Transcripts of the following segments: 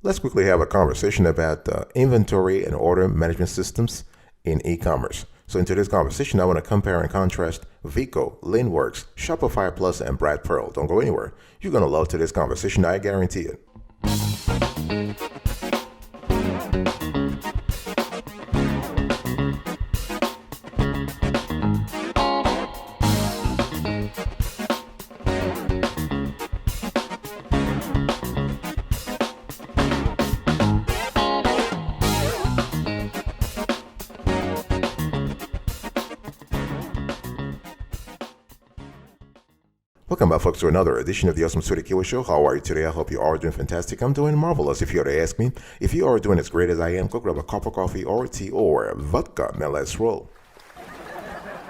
Let's quickly have a conversation about inventory and order management systems in e-commerce. So in today's conversation, I want to compare and contrast Veeqo, LinnWorks, Shopify Plus, and Brightpearl. Don't go anywhere. You're going to love today's conversation. I guarantee it. Welcome back, folks, to another edition of the Awesome Sweaty Kiwi Show. How are you today? I hope you are doing fantastic. I'm doing marvelous, if you were to ask me. If you are doing as great as I am, go grab a cup of coffee or tea or vodka. Now let's roll.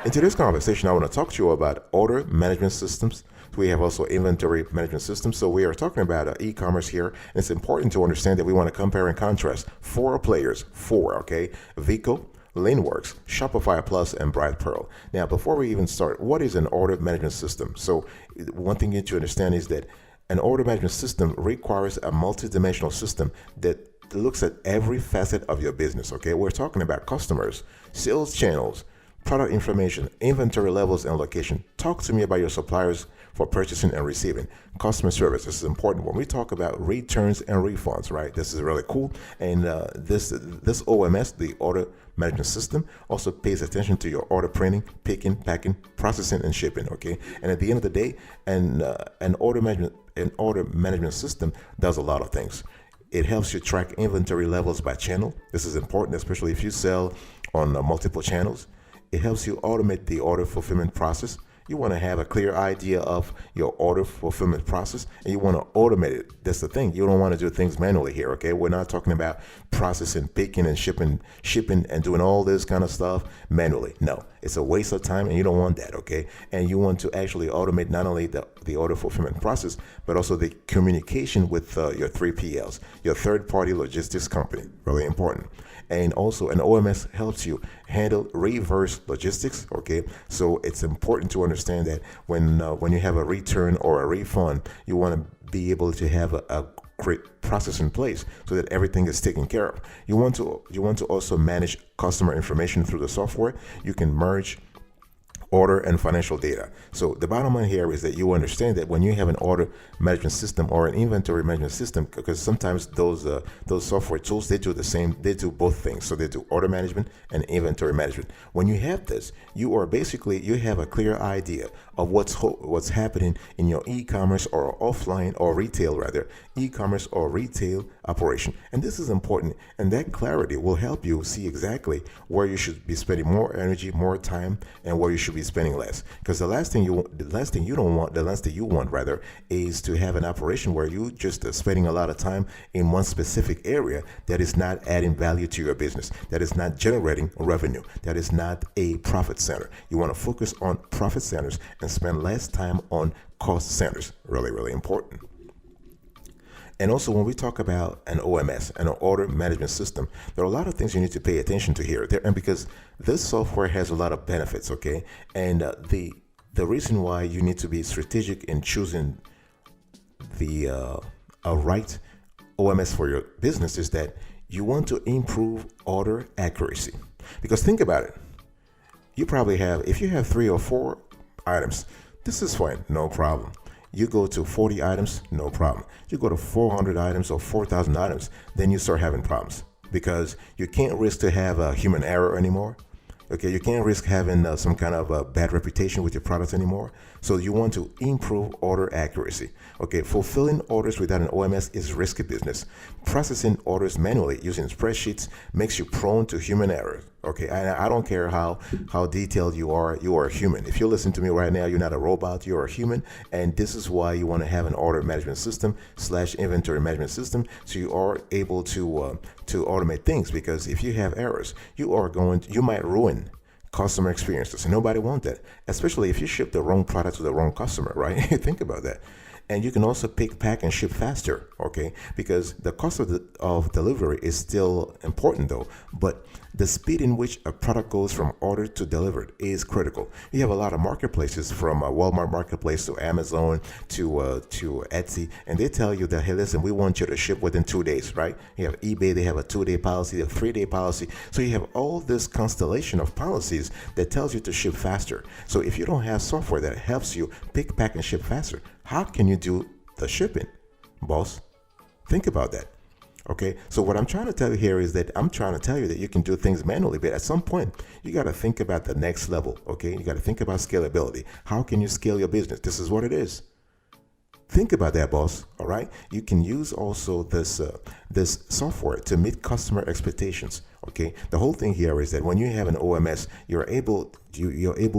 In today's conversation, I want to talk to you about order management systems. We have also inventory management systems. So we are talking about e-commerce here. And it's important to understand that we want to compare and contrast four players, okay? Veeqo, LinnWorks, Shopify Plus, and Brightpearl. Now, before we even start, what is an order management system? So one thing you need to understand is that an order management system requires a multidimensional system that looks at every facet of your business, okay? We're talking about customers, sales channels, product information, inventory levels, and location. Talk to me about your suppliers for purchasing and receiving. Customer service, this is important when we talk about returns and refunds, right? This is really cool. And this OMS, the order management system, also pays attention to your order printing, picking, packing, processing, and shipping, okay? And at the end of the day, an order management system does a lot of things. It helps you track inventory levels by channel. This is important, especially if you sell on multiple channels. It helps you automate the order fulfillment process. You want to have a clear idea of your order fulfillment process, and you want to automate it. That's the thing. You don't want to do things manually here, okay? We're not talking about processing, picking, and shipping, and doing all this kind of stuff manually. No, it's a waste of time, and you don't want that, okay? And you want to actually automate not only the order fulfillment process, but also the communication with your 3PLs, your third-party logistics company. Really important. And also an OMS helps you handle reverse logistics, okay? So it's important to understand that when you have a return or a refund, you want to be able to have a great process in place so that everything is taken care of. You want to also manage customer information through the software. You can merge order and financial data. So the bottom line here is that you understand that when you have an order management system or an inventory management system, because sometimes those software tools, they do both things. So they do order management and inventory management. When you have this, you have a clear idea of what's happening in your e-commerce or offline or retail e-commerce or retail operation. And this is important, and that clarity will help you see exactly where you should be spending more energy, more time, and where you should be spending less. Because the last thing you want is to have an operation where you just spending a lot of time in one specific area that is not adding value to your business, that is not generating revenue, that is not a profit center. You want to focus on profit centers and spend less time on cost centers. Really, really important. And also, when we talk about an OMS, an order management system, there are a lot of things you need to pay attention to here. And because this software has a lot of benefits, okay? And the reason why you need to be strategic in choosing a right OMS for your business is that you want to improve order accuracy. Because think about it. If you have 3 or 4 items, this is fine, no problem. You go to 40 items, no problem. You go to 400 items or 4,000 items, then you start having problems because you can't risk to have a human error anymore. Okay, you can't risk having some kind of a bad reputation with your products anymore. So you want to improve order accuracy. Okay, fulfilling orders without an OMS is risky business. Processing orders manually using spreadsheets makes you prone to human error. Okay, I don't care how detailed you are human. If you listen to me right now, you're not a robot, you're a human. And this is why you want to have an order management system / inventory management system, so you are able to automate things. Because if you have errors, you might ruin customer experiences. And nobody wants that, especially if you ship the wrong product to the wrong customer, right? Think about that. And you can also pick, pack, and ship faster, Okay, because the cost of delivery is still important though, but the speed in which a product goes from order to delivered is critical. You have a lot of marketplaces, from Walmart Marketplace to Amazon to Etsy, and they tell you that, hey, listen, we want you to ship within 2 days, right? You have eBay, they have a 2-day policy, a 3-day policy. So you have all this constellation of policies that tells you to ship faster. So if you don't have software that helps you pick, pack, and ship faster, how can you do the shipping, boss? Think about that. Okay, so what I'm trying to tell you here is that I'm trying to tell you that you can do things manually, but at some point, you got to think about the next level. Okay, you got to think about scalability. How can you scale your business? This is what it is. Think about that, boss. All right. You can use also this software to meet customer expectations. Okay. The whole thing here is that when you have an OMS, you're able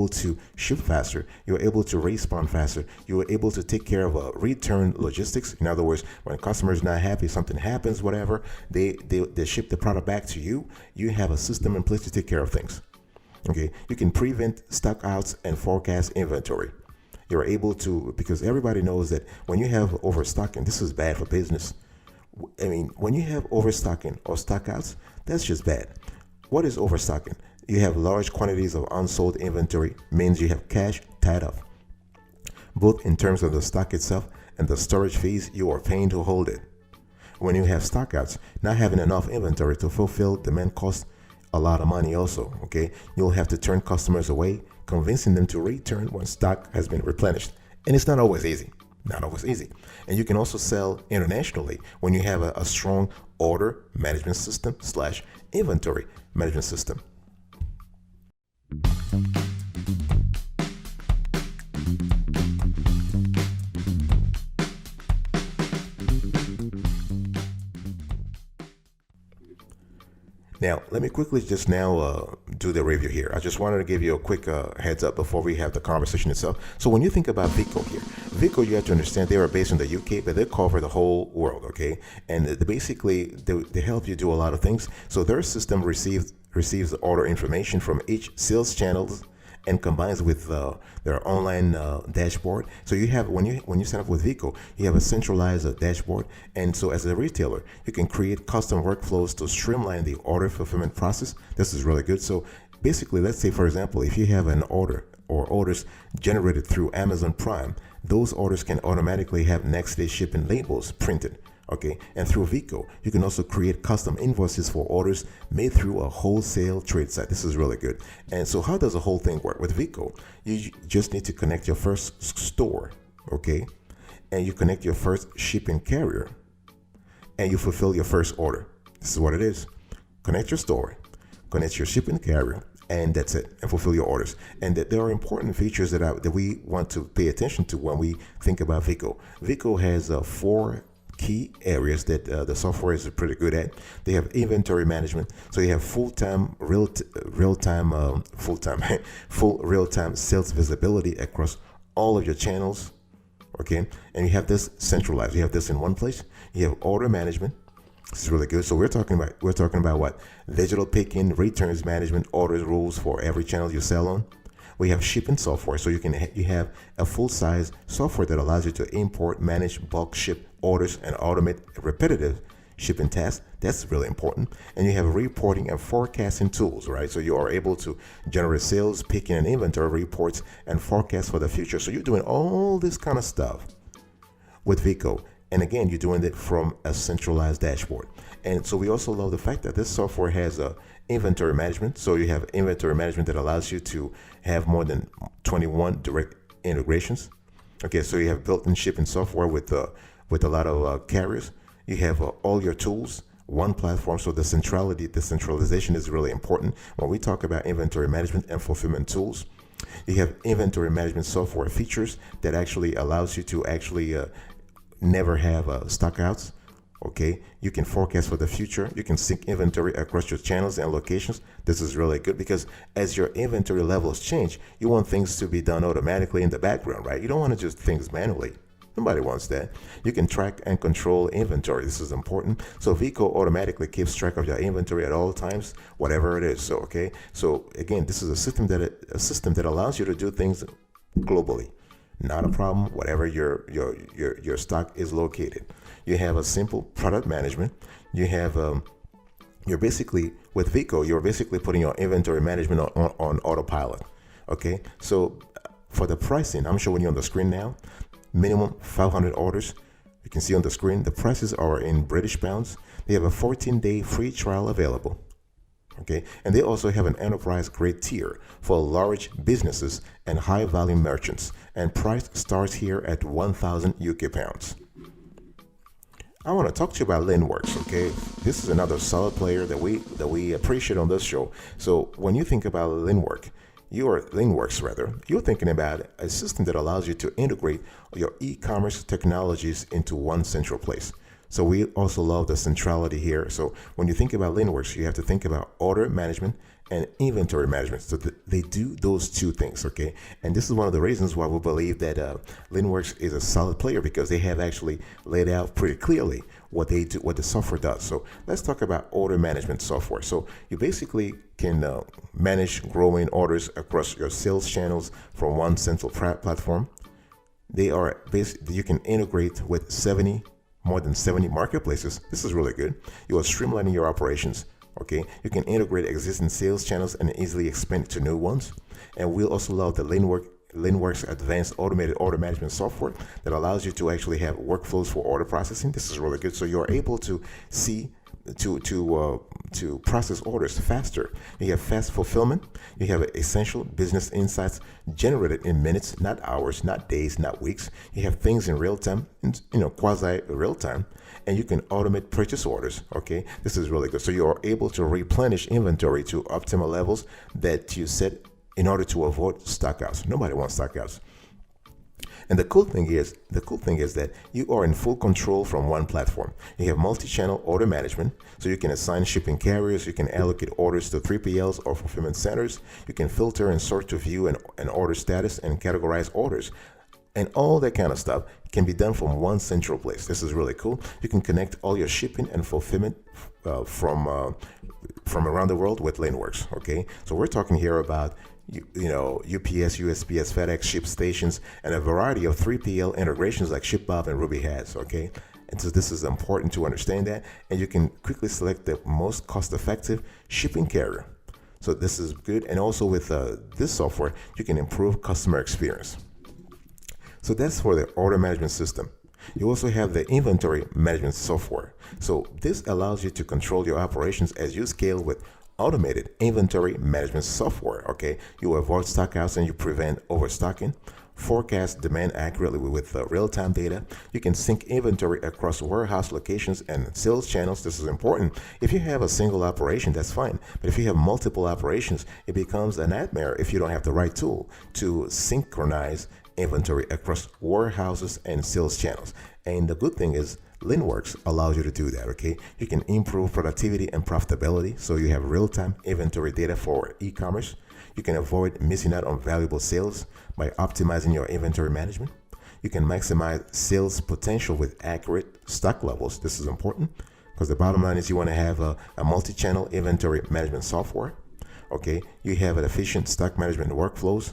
to ship faster. You're able to respond faster. You're able to take care of return logistics. In other words, when a customer is not happy, something happens, whatever, they ship the product back to you. You have a system in place to take care of things. Okay. You can prevent stockouts and forecast inventory. You're able to, because everybody knows that when you have overstocking, this is bad for business. I mean, when you have overstocking or stockouts, that's just bad. What is overstocking? You have large quantities of unsold inventory, means you have cash tied up, both in terms of the stock itself and the storage fees you are paying to hold it. When you have stockouts, not having enough inventory to fulfill demand costs a lot of money also. Okay, you'll have to turn customers away, convincing them to return when stock has been replenished. And it's not always easy. Not always easy. And you can also sell internationally when you have a strong order management system / inventory management system. Now, let me quickly just do the review here. I just wanted to give you a quick heads up before we have the conversation itself. So when you think about Veeqo here, Veeqo, you have to understand they are based in the UK, but they cover the whole world, okay? And they help you do a lot of things. So their system receives the order information from each sales channel and combines with their online dashboard. So you have, when you sign up with Veeqo, you have a centralized dashboard. And so as a retailer, you can create custom workflows to streamline the order fulfillment process. This is really good. So basically, let's say, for example, if you have an order or orders generated through Amazon Prime, those orders can automatically have next day shipping labels printed. Okay, and through Veeqo, you can also create custom invoices for orders made through a wholesale trade site. This is really good. And so how does the whole thing work? With Veeqo, you just need to connect your first store, okay? And you connect your first shipping carrier, and you fulfill your first order. This is what it is. Connect your store, connect your shipping carrier, and that's it, and fulfill your orders. And there are important features that we want to pay attention to when we think about Veeqo. Veeqo has 4 key areas that the software is pretty good at. They have inventory management, so you have full real-time sales visibility across all of your channels. Okay, and you have this centralized. You have this in one place. You have order management. This is really good. So we're talking about what? Digital picking, returns management, orders rules for every channel you sell on. We have shipping software, so you have a full-size software that allows you to import, manage, bulk ship orders, and automate repetitive shipping tasks. That's really important. And you have reporting and forecasting tools, right? So you are able to generate sales, picking, and inventory reports and forecasts for the future. So you're doing all this kind of stuff with Veeqo. And again, you're doing it from a centralized dashboard. And so we also love the fact that this software has a inventory management. So you have inventory management that allows you to have more than 21 direct integrations. Okay, so you have built-in shipping software with a lot of carriers. You have all your tools, one platform. So the centralization is really important when we talk about inventory management and fulfillment tools. You have inventory management software features that actually allows you to actually never have stockouts. Okay, you can forecast for the future. You can sync inventory across your channels and locations. This is really good because as your inventory levels change, you want things to be done automatically in the background, right? You don't want to just things manually. Nobody wants that. You can track and control inventory. This is important. So Veeqo automatically keeps track of your inventory at all times, whatever it is. So okay. So again, this is a system that allows you to do things globally. Not a problem, whatever your stock is located. You have a simple product management. You have you're basically with Veeqo, you're basically putting your inventory management on autopilot. Okay, so for the pricing, I'm showing you on the screen now. Minimum 500 orders. You can see on the screen the prices are in British pounds. They have a 14-day free trial available. Okay, and they also have an enterprise grade tier for large businesses and high volume merchants, and price starts here at 1,000 UK pounds. I want to talk to you about LinnWorks. Okay, this is another solid player that we appreciate on this show. So when you think about LinnWorks, you're thinking about a system that allows you to integrate your e-commerce technologies into one central place. So we also love the centrality here. So when you think about LinnWorks, you have to think about order management and inventory management. So they do those two things, okay? And this is one of the reasons why we believe that LinnWorks is a solid player, because they have actually laid out pretty clearly what they do, what the software does. So let's talk about order management software. So you basically can manage growing orders across your sales channels from one central platform. You can integrate with more than 70 marketplaces. This is really good. You are streamlining your operations. Okay, you can integrate existing sales channels and easily expand to new ones. And we'll also love the LinnWorks advanced automated order management software that allows you to actually have workflows for order processing. This is really good. So you're able to to process orders faster. You have fast fulfillment. You have essential business insights generated in minutes, not hours, not days, not weeks. You have things in real time, quasi real time, and you can automate purchase orders. Okay, this is really good. So you are able to replenish inventory to optimal levels that you set in order to avoid stockouts. Nobody wants stockouts. And the cool thing is that you are in full control from one platform. You have multi-channel order management, so you can assign shipping carriers, you can allocate orders to 3PLs or fulfillment centers, you can filter and sort to view an order status and categorize orders. And all that kind of stuff can be done from one central place. This is really cool. You can connect all your shipping and fulfillment from around the world with LinnWorks. Okay, so we're talking here about UPS, USPS, FedEx, ShipStations, and a variety of 3PL integrations like ShipBob and Ruby has. Okay, and so this is important to understand that, and you can quickly select the most cost-effective shipping carrier. So this is good, and also with this software, you can improve customer experience. So that's for the order management system. You also have the inventory management software. So this allows you to control your operations as you scale with automated inventory management software. Okay, you avoid stockouts and you prevent overstocking. Forecast demand accurately with real-time data. You can sync inventory across warehouse locations and sales channels. This is important. If you have a single operation, that's fine. But if you have multiple operations, it becomes a nightmare if you don't have the right tool to synchronize inventory across warehouses and sales channels. And the good thing is LinnWorks allows you to do that. Okay, you can improve productivity and profitability, so you have real-time inventory data for e-commerce. You can avoid missing out on valuable sales by optimizing your inventory management. You can maximize sales potential with accurate stock levels. This is important because the bottom line is you want to have a multi-channel inventory management software. Okay, you have an efficient stock management workflows.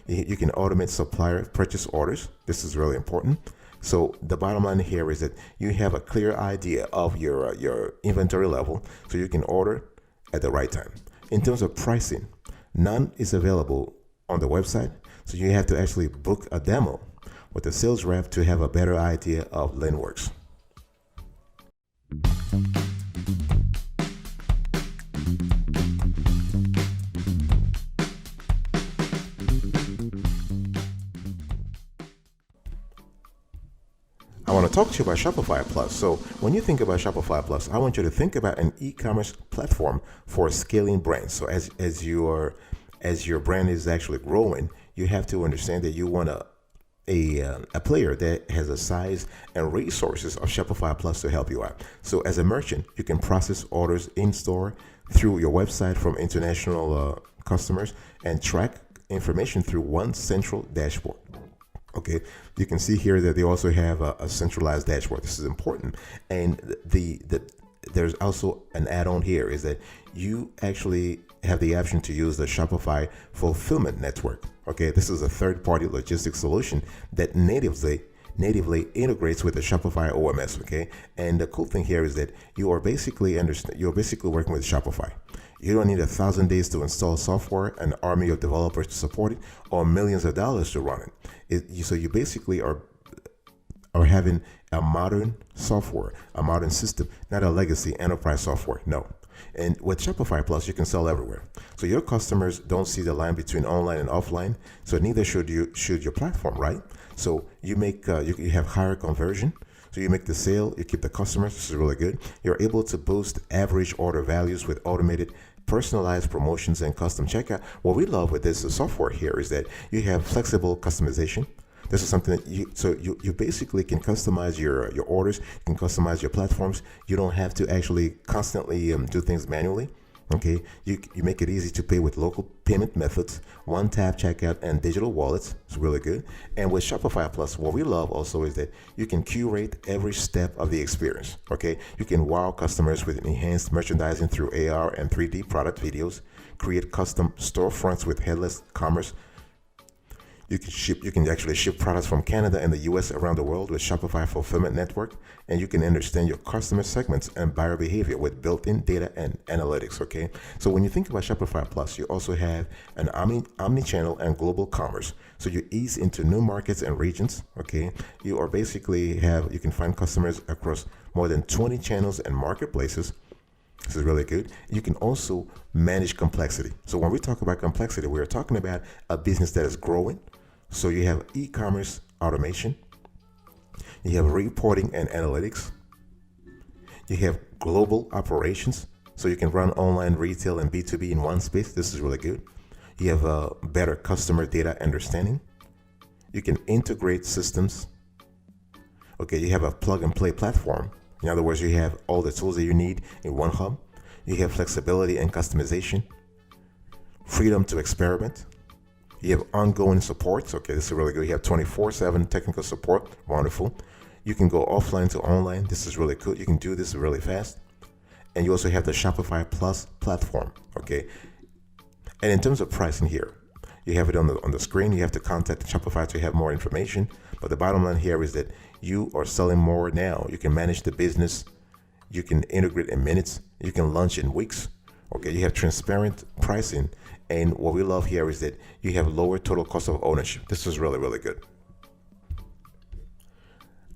You can automate supplier purchase orders. This is really important. So the bottom line here is that you have a clear idea of your inventory level, so you can order at the right time. In terms of pricing, none is available on the website, so you have to actually book a demo with a sales rep to have a better idea of LinnWorks. I want to talk to you about Shopify Plus. So when you think about Shopify Plus, I want you to think about an e-commerce platform for scaling brands. So as your brand is actually growing, you have to understand that you want a player that has the size and resources of Shopify Plus to help you out. So as a merchant, you can process orders in store through your website from international customers and track information through one central dashboard. Okay, you can see here that they also have a centralized dashboard. This is important, and there's also an add-on here is that you actually have the option to use the Shopify Fulfillment Network. Okay, this is a third-party logistics solution that natively natively integrates with the Shopify OMS. Okay, and the cool thing here is that you're basically working with Shopify. You don't need 1,000 days to install software, an army of developers to support it, or millions of dollars to run it. So you basically are having a modern software, a modern system, not a legacy enterprise software. No. And with Shopify Plus, you can sell everywhere. So your customers don't see the line between online and offline. So neither should your platform, right? So you make you have higher conversion. So you make the sale, you keep the customers. This is really good. You're able to boost average order values with automated, personalized promotions and custom checkout. What we love with this software here is that you have flexible customization. This is something that you basically can customize your orders, you can customize your platforms. You don't have to actually constantly do things manually. Okay, you make it easy to pay with local payment methods, one-tap checkout, and digital wallets. It's really good. And with Shopify Plus, what we love also is that you can curate every step of the experience. Okay, you can wow customers with enhanced merchandising through AR and 3D product videos, create custom storefronts with headless commerce. You can actually ship products from Canada and the US around the world with Shopify Fulfillment Network, and you can understand your customer segments and buyer behavior with built-in data and analytics. Okay, so when you think about Shopify Plus, you also have an omni-channel and global commerce. So you ease into new markets and regions. Okay, you can find customers across more than 20 channels and marketplaces. This is really good. You can also manage complexity. So when we talk about complexity, we are talking about a business that is growing. So you have e-commerce automation, you have reporting and analytics, you have global operations. So you can run online retail and B2B in one space. This is really good. You have a better customer data understanding. You can integrate systems. Okay, you have a plug and play platform. In other words, you have all the tools that you need in one hub. You have flexibility and customization, freedom to experiment. You have ongoing support. Okay, this is really good. You have 24/7 technical support. Wonderful. You can go offline to online. This is really cool. You can do this really fast. And you also have the Shopify Plus platform. Okay. And in terms of pricing here, you have it on the screen. You have to contact Shopify to have more information. But the bottom line here is that you are selling more now. You can manage the business. You can integrate in minutes. You can launch in weeks. Okay, you have transparent pricing. And what we love here is that you have lower total cost of ownership. This is really, really good.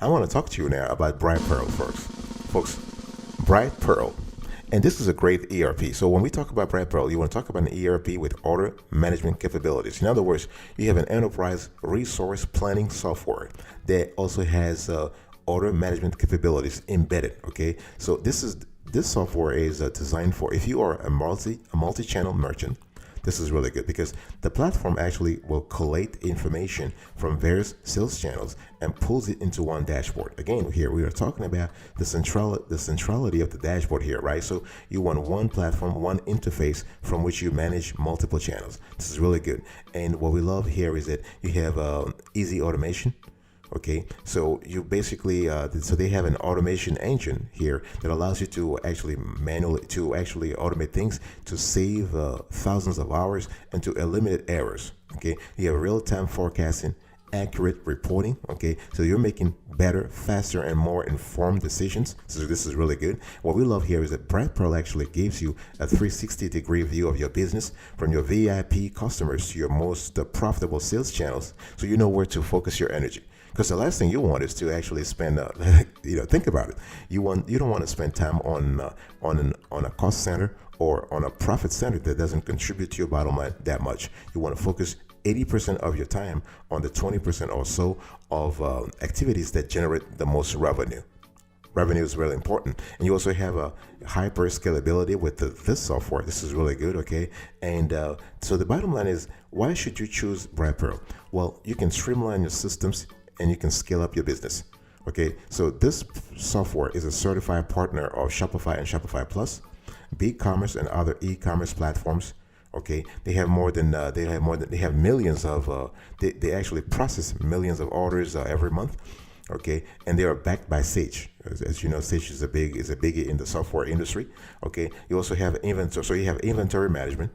I want to talk to you now about Brightpearl first. Folks, Brightpearl. And this is a great ERP. So when we talk about Brightpearl, you want to talk about an ERP with order management capabilities. In other words, you have an enterprise resource planning software that also has order management capabilities embedded. Okay, so this software is designed for if you are a multi-channel merchant. This is really good because the platform actually will collate information from various sales channels and pulls it into one dashboard. Again, here we are talking about the centrality of the dashboard here, right? So you want one platform, one interface from which you manage multiple channels. This is really good. And what we love here is that you have easy automation. Okay, so you basically, so they have an automation engine here that allows you to actually automate things to save thousands of hours and to eliminate errors. Okay, you have real-time forecasting, accurate reporting. Okay, so you're making better, faster, and more informed decisions. So this is really good. What we love here is that Brightpearl actually gives you a 360-degree view of your business from your VIP customers to your most profitable sales channels, so you know where to focus your energy. Because the last thing you want is to actually spend, think about it. You don't want to spend time on a cost center or on a profit center that doesn't contribute to your bottom line that much. You want to focus 80% of your time on the 20% or so of activities that generate the most revenue. Revenue is really important. And you also have a hyper scalability with this software. This is really good, okay? And so the bottom line is, why should you choose Brightpearl? Well, you can streamline your systems and you can scale up your business. Okay, so this software is a certified partner of Shopify and Shopify Plus, Veeqo, and other e-commerce platforms. Okay, they have millions of they actually process millions of orders every month. Okay, and they are backed by Sage. As you know, Sage is a biggie in the software industry. Okay, you also have inventory, so you have inventory management.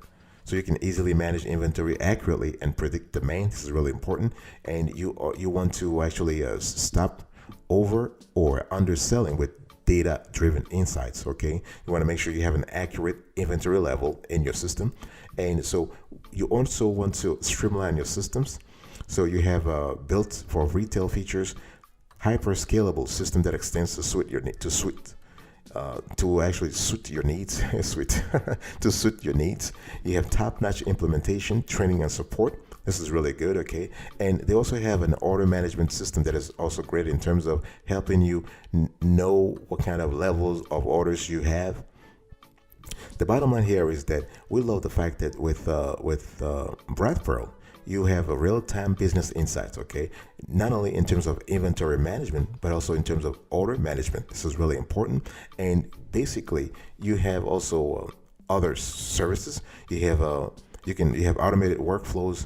so you can easily manage inventory accurately and predict demand. This is really important, and you want to actually stop over or underselling with data-driven insights. Okay, you want to make sure you have an accurate inventory level in your system, and so you also want to streamline your systems. So you have built for retail features, hyper scalable system that extends to actually suit your needs. To suit your needs. You have top-notch implementation, training, and support. This is really good, okay? And they also have an order management system that is also great in terms of helping you know what kind of levels of orders you have. The bottom line here is that we love the fact that with Brightpearl, you have a real-time business insights, okay? Not only in terms of inventory management, but also in terms of order management. This is really important. And basically, you have also other services. You have automated workflows,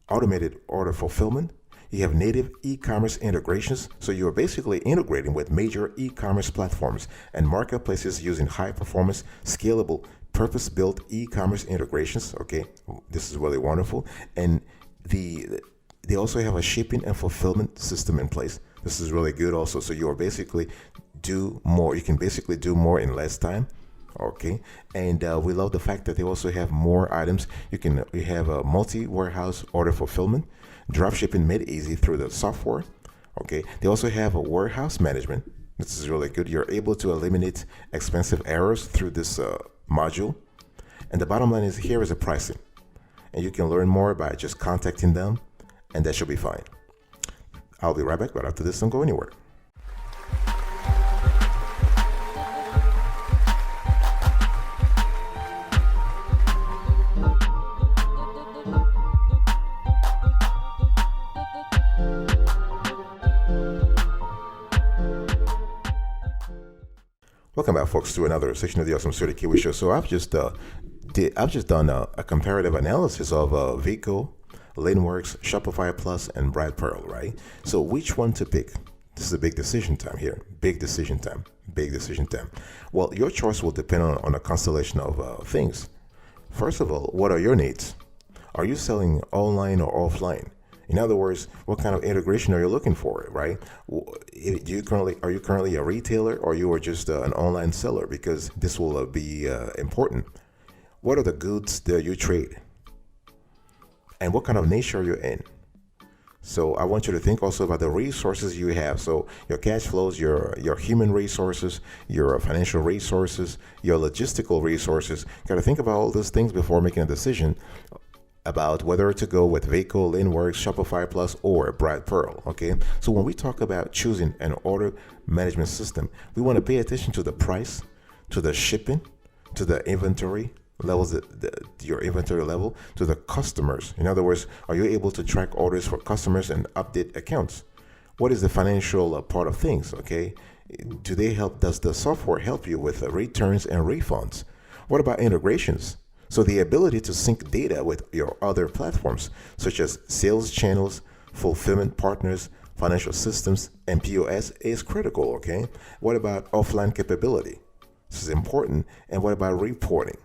automated order fulfillment. You have native e-commerce integrations. So you're basically integrating with major e-commerce platforms and marketplaces using high-performance, scalable, purpose-built e-commerce integrations. Okay, this is really wonderful. And they also have a shipping and fulfillment system in place. This is really good also. So you can basically do more in less time. Okay, and we love the fact that they also have more items. You have a multi-warehouse order fulfillment, drop shipping made easy through the software. Okay, they also have a warehouse management. This is really good. You're able to eliminate expensive errors through this module. And the bottom line is here is the pricing. And you can learn more by just contacting them, and that should be fine. I'll be right back, but after this, don't go anywhere. Welcome back, folks, to another section of the Awesome Studio Kiwi Show. So I've just done a comparative analysis of Veeqo, LinnWorks, Shopify Plus, and Brightpearl, right? So which one to pick? This is a big decision time here. Big decision time. Well, your choice will depend on a constellation of things. First of all, what are your needs? Are you selling online or offline? In other words, what kind of integration are you looking for, right? Are you currently a retailer, or you are just an online seller? Because this will be important. What are the goods that you trade? And what kind of niche are you in? So I want you to think also about the resources you have. So your cash flows, your human resources, your financial resources, your logistical resources. Got to think about all those things before making a decision about whether to go with Veeqo, LinnWorks, Shopify Plus, or Brightpearl. Okay, so when we talk about choosing an order management system, we want to pay attention to the price, to the shipping, to the inventory levels, your inventory level, to the customers. In other words, are you able to track orders for customers and update accounts? What is the financial part of things? Okay, does the software help you with returns and refunds? What about integrations? So the ability to sync data with your other platforms, such as sales channels, fulfillment partners, financial systems, and POS is critical, okay? What about offline capability? This is important. And what about reporting?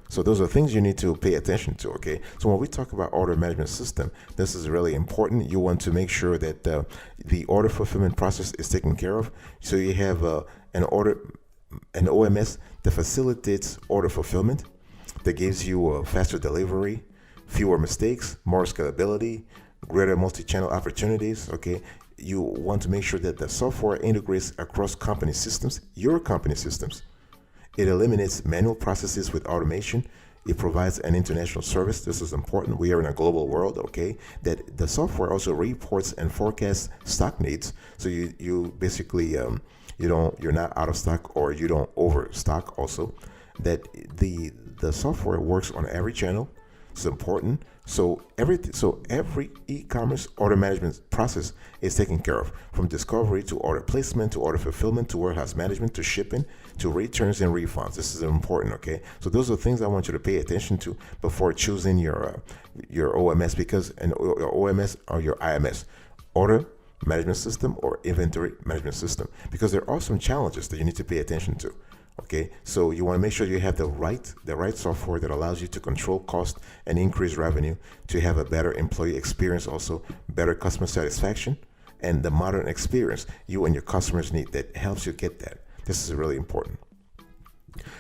So those are things you need to pay attention to, okay? So when we talk about order management system, this is really important. You want to make sure that the order fulfillment process is taken care of. So you have an OMS that facilitates order fulfillment, that gives you a faster delivery, fewer mistakes, more scalability, greater multi-channel opportunities, okay? You want to make sure that the software integrates across company systems, your company systems. It eliminates manual processes with automation. It provides an international service. This is important. We are in a global world, okay? That the software also reports and forecasts stock needs. So you basically, you're not out of stock, or you don't overstock also. That the software works on every channel. It's important. So every e-commerce order management process is taken care of, from discovery to order placement to order fulfillment to warehouse management to shipping to returns and refunds. This is important, okay? So those are things I want you to pay attention to before choosing your OMS, because your OMS or your IMS, order management system or inventory management system, because there are some challenges that you need to pay attention to. Okay, so you want to make sure you have the right software that allows you to control cost and increase revenue, to have a better employee experience, also better customer satisfaction, and the modern experience you and your customers need that helps you get that. This is really important.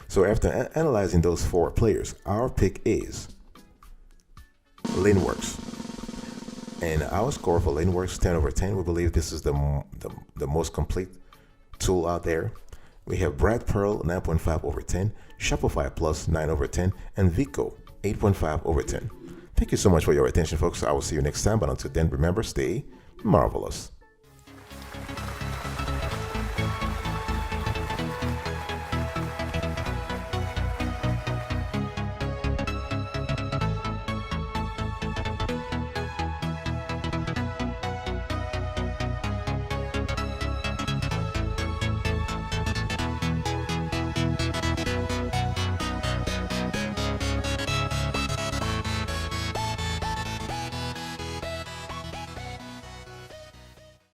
So after analyzing those four players, our pick is LinnWorks. And our score for LinnWorks, 10 over 10. We believe this is the most complete tool out there. We have Brightpearl, 9.5 over 10, Shopify Plus, 9 over 10, and Veeqo, 8.5 over 10. Thank you so much for your attention, folks. I will see you next time. But until then, remember, stay marvelous.